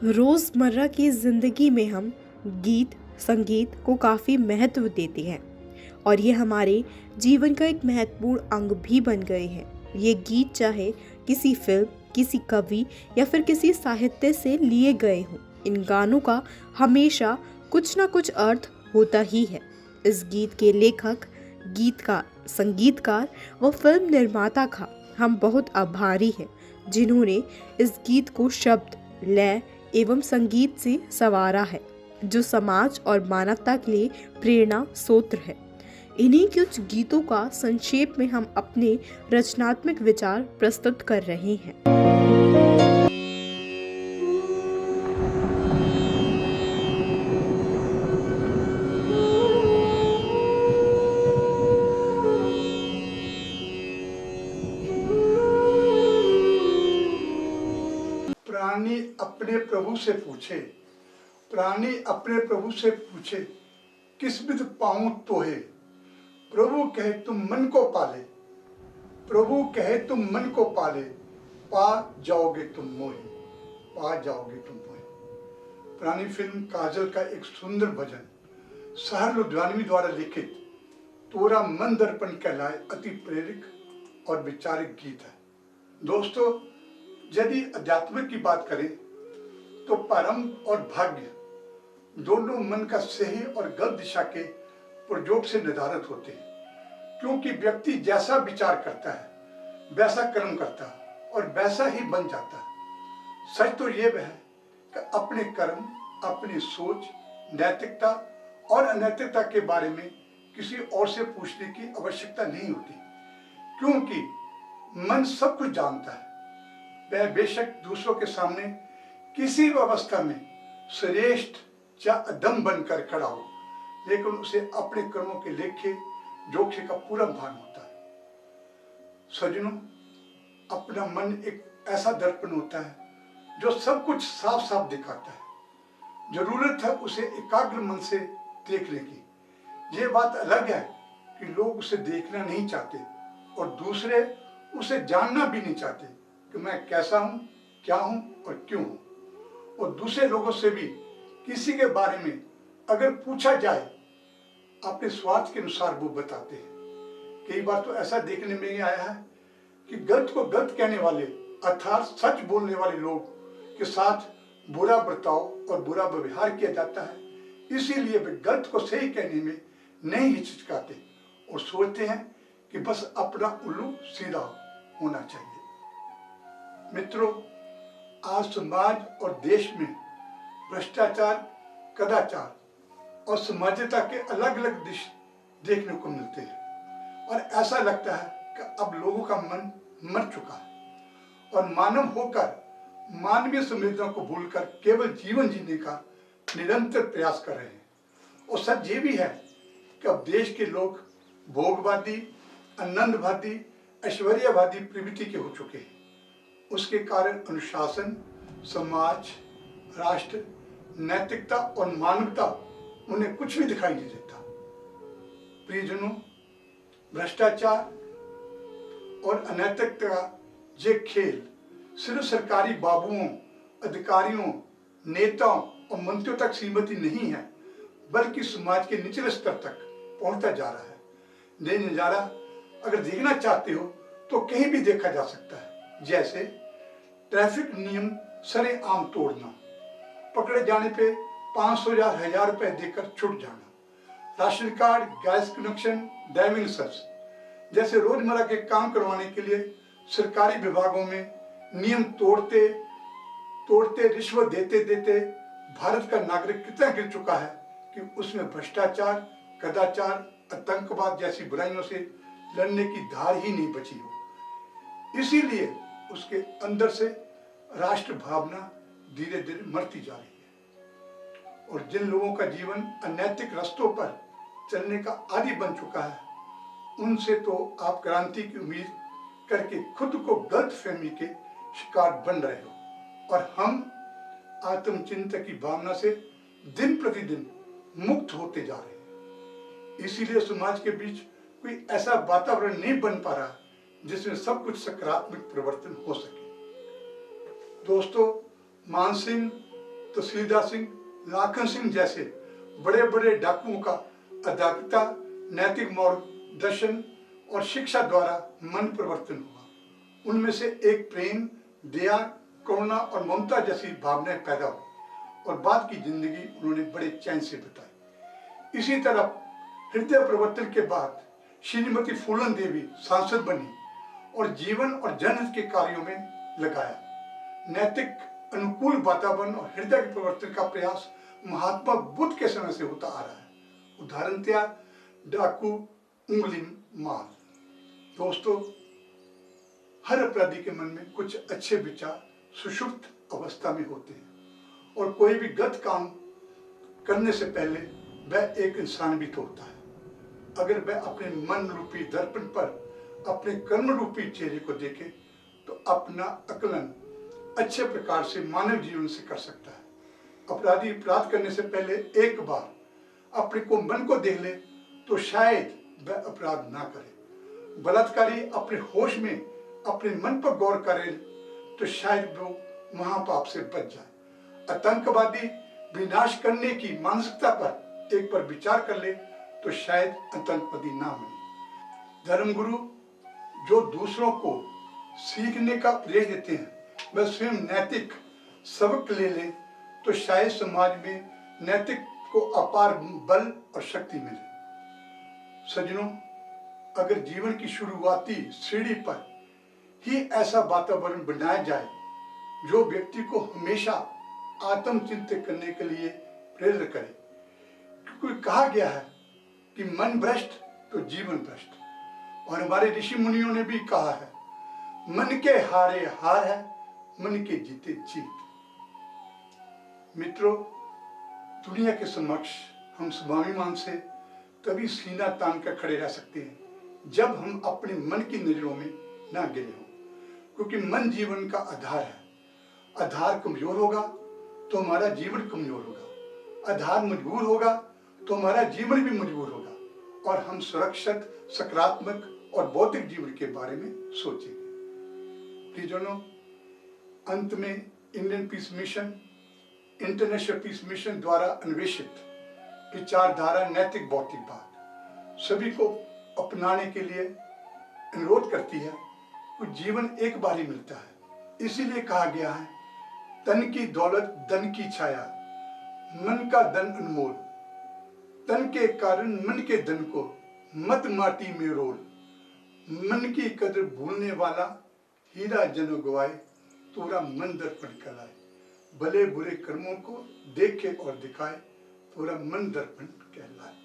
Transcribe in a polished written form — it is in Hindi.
रोज़मर्रा की ज़िंदगी में हम गीत संगीत को काफ़ी महत्व देते हैं और ये हमारे जीवन का एक महत्वपूर्ण अंग भी बन गए हैं। ये गीत चाहे किसी फिल्म, किसी कवि या फिर किसी साहित्य से लिए गए हों, इन गानों का हमेशा कुछ ना कुछ अर्थ होता ही है। इस गीत के लेखक, गीतकार, संगीतकार व फिल्म निर्माता का हम बहुत आभारी हैं, जिन्होंने इस गीत को शब्द, लय एवं संगीत से संवारा है, जो समाज और मानवता के लिए प्रेरणा स्रोत है। इन्हीं कुछ गीतों का संक्षेप में हम अपने रचनात्मक विचार प्रस्तुत कर रहे हैं। प्राणी अपने प्रभु से पूछे, प्राणी अपने प्रभु से पूछे, किस विध पाऊं तोहे। प्रभु कहे तुम मन को पाले, प्रभु कहे तुम मन को पाले, पा जाओगे तुम मोहे, पा जाओगे तुम मोहे। पुरानी फिल्म काजल का एक सुंदर भजन सहर लुधियानवी द्वारा लिखित तोरा मन दर्पण कहलाए अति प्रेरक और विचारिक गीत है। दोस्तों, यदि अध्यात्म की बात करें तो परम और भाग्य दोनों मन का सही और गलत दिशा के प्रयोग से निर्धारित होते हैं, क्योंकि व्यक्ति जैसा विचार करता है वैसा कर्म करता है और वैसा ही बन जाता है। सच तो यह है कि अपने कर्म, अपनी सोच, नैतिकता और अनैतिकता के बारे में किसी और से पूछने की आवश्यकता नहीं होती, क्योंकि मन सब कुछ जानता है। वह बेशक दूसरों के सामने किसी भी अवस्था में श्रेष्ठ या अधम बनकर खड़ा हो, लेकिन उसे अपने कर्मों के लेखे जोखे का पूरा भान होता है। सज्जनों, अपना मन एक ऐसा दर्पण होता है जो सब कुछ साफ साफ दिखाता है। जरूरत है उसे एकाग्र मन से देखने की। ये बात अलग है कि लोग उसे देखना नहीं चाहते और दूसरे उसे जानना भी नहीं चाहते कि मैं कैसा हूं, क्या हूं और क्यों हूं। और दूसरे लोगों से भी किसी के बारे में अगर पूछा जाए, अपने स्वार्थ के अनुसार वो बताते हैं। कई बार तो ऐसा देखने में आया है कि गलत को गलत कहने वाले अर्थात सच बोलने वाले लोग के साथ बुरा बर्ताव और बुरा व्यवहार किया जाता है, इसीलिए वे गलत को सही कहने में नहीं हिचकिचाते और सोचते हैं कि बस अपना उल्लू सीधा होना चाहिए। मित्रों, आज समाज और देश में भ्रष्टाचार, कदाचार और सामाजिकता के अलग अलग दृश्य देखने को मिलते हैं और ऐसा लगता है कि अब लोगों का मन मर चुका है और मानव होकर मानवीय संवेदना को भूलकर केवल जीवन जीने का निरंतर प्रयास कर रहे हैं। और सच ये भी है कि अब देश के लोग भोगवादी, आनंदवादी, ऐश्वर्यवादी प्रवृत्ति के हो चुके हैं। उसके कारण अनुशासन, समाज, राष्ट्र, नैतिकता और मानवता उन्हें कुछ भी दिखाई नहीं देता। प्रियजनों, भ्रष्टाचार और अनैतिकता का ये खेल सिर्फ सरकारी बाबुओं, अधिकारियों, नेताओं और मंत्रियों तक सीमित ही नहीं है, बल्कि समाज के निचले स्तर तक पहुंचता जा रहा है। ये नजारा अगर देखना चाहते हो तो कहीं भी देखा जा सकता है, जैसे ट्रैफिक नियम सरेआम तोड़ना, पकड़े जाने पे 500 या 1000 रुपए देकर छूट जाना, ration card, gas connection, driving licence जैसे रोजमर्रा के काम करवाने के लिए सरकारी विभागों में नियम तोड़ते तोड़ते, रिश्वत देते देते भारत का नागरिक कितना गिर चुका है कि उसमें भ्रष्टाचार, कदाचार, आतंकवाद जैसी बुराइयों से लड़ने की धार ही नहीं बची हो। इसीलिए उसके अंदर से राष्ट्र भावना धीरे धीरे मरती जा रही है और जिन लोगों का जीवन अनैतिक रास्तों पर चलने का आदी बन चुका है, उनसे तो आप क्रांति की उम्मीद करके खुद को गलतफहमी के शिकार बन रहे हो और हम आत्मचिंतन की भावना से दिन प्रतिदिन मुक्त होते जा रहे हैं। इसीलिए समाज के बीच कोई ऐसा वातावरण नहीं बन पा रहा जिसमें सब कुछ सकारात्मक परिवर्तन हो सके। दोस्तों, मानसिंह तहसीलदार सिंह, लाखन सिंह जैसे बड़े बड़े डाकुओं का अदालता, नैतिक मार्गदर्शन और शिक्षा द्वारा मन परिवर्तन हुआ। उनमें से एक प्रेम, दया, करुणा और ममता जैसी भावनाएं पैदा हुई और बाद की जिंदगी उन्होंने बड़े चैन से बिताई। इसी तरह हृदय परिवर्तन के बाद श्रीमती फूलन देवी सांसद बनी और जीवन और जनहित के कार्यों में लगाया। नैतिक अनुकूल वातावरण और हृदय के परिवर्तन का प्रयास महात्मा बुद्ध के समय से होता आ रहा है। उदाहरणतया डाकू उंगली मार। दोस्तों, हर अपराधी के मन में कुछ अच्छे विचार सुषुप्त अवस्था में होते हैं और कोई भी गलत काम करने से पहले वह एक इंसान भी तो होता है। अगर वह अपने मन रूपी दर्पण पर अपने कर्म रूपी चेहरे को देखे तो अपना आकलन अच्छे प्रकार से मानव जीवन से कर सकता है। अपराधी अपराध करने से पहले एक बार अपने को मन को देख ले तो शायद वह अपराध ना करे। बलात्कारी अपने होश में अपने मन पर गौर करे तो शायद वो महापाप से बच जाए। आतंकवादी विनाश करने की मानसिकता पर एक बार विचार कर ले तो शायद आतंकवादी ना बने। धर्मगुरु जो दूसरों को सीखने का उपदेश देते हैं वह स्वयं नैतिक सबक ले ले तो शायद समाज में नैतिक को अपार बल और शक्ति मिले। सज्जनों, अगर जीवन की शुरुआती सीढ़ी पर ही ऐसा वातावरण बनाया जाए जो व्यक्ति को हमेशा आत्मचिंतन करने के लिए प्रेरित करे, क्योंकि कहा गया है कि मन भ्रष्ट तो जीवन भ्रष्ट, और हमारे ऋषि मुनियों ने भी कहा है मन के हारे हार है, मन के जीते जीत। मित्रों, दुनिया के समक्ष हम स्वाभिमान से तभी सीना तान कर खड़े रह सकते हैं जब हम अपने मन की नजरों में ना गिरे हों, क्योंकि मन जीवन का आधार है। आधार कमजोर होगा तो हमारा जीवन कमजोर होगा, आधार मजबूर होगा तो हमारा जीवन भी मजबूर होगा और हम सुरक्षित, सकारात्मक और बौद्धिक जीवन के बारे में सोचेंगे। प्रियजनों, अंत में Indian peace mission, international peace mission द्वारा अन्वेषित विचारधारा नैतिक भौतिकवाद सभी को अपनाने के लिए अनुरोध करती है। तो जीवन एक बार ही मिलता है, इसीलिए कहा गया है तन की दौलत धन की छाया, मन का धन अनमोल, तन के कारण मन के धन को मत माटी में रोल, मन की कदर भूलने वाला हीरा जन गवाए, तोरा मन दर्पण कहलाए, भले बुरे कर्मों को देखे और दिखाए, तोरा मन दर्पण कहलाए।